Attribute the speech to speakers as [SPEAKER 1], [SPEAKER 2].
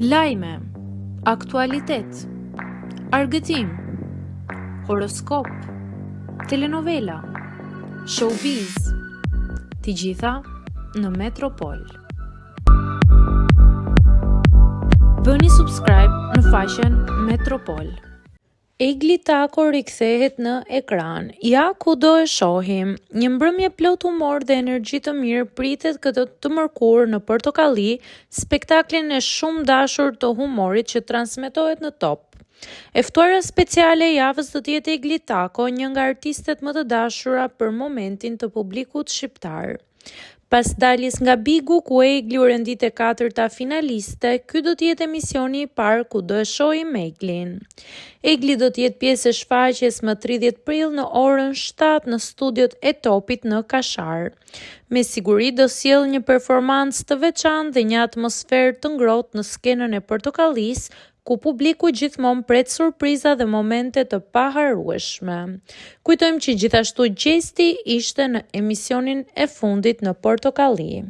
[SPEAKER 1] Lajme, aktualitet, argëtim, horoskop, telenovela, showbiz, të gjitha në Metropol. Bëni subscribe në faqen Metropol. Egli Tako rikthehet në ekran. Ja ku do e shohim. Një mbrëmje plot humor dhe energji të mirë pritet këtë të mërkurë në Portokalli, spektaklin e shumë dashur të humorit që transmetohet në Top. E ftuara speciale e javës do të jetë Egli Tako, një nga artistet më të dashura për momentin të publikut shqiptar. Pas daljes nga Bigu, ku Egli u rendit e 4-ta finaliste, ky do të jetë emisioni i parë ku do e shohim Eglin. Egli do të jetë pjesë e shfaqjes më 30 prill në orën 7 në studiot e Topit në Kashar. Me siguri do sjellë një performancë të veçantë dhe një atmosferë të ngrohtë në skenën e Portokallis, ku publiku gjithmonë pret surpriza dhe momente të paharrueshme. Kujtojmë që gjithashtu Gjesti ishte në emisionin e fundit në Portokalli.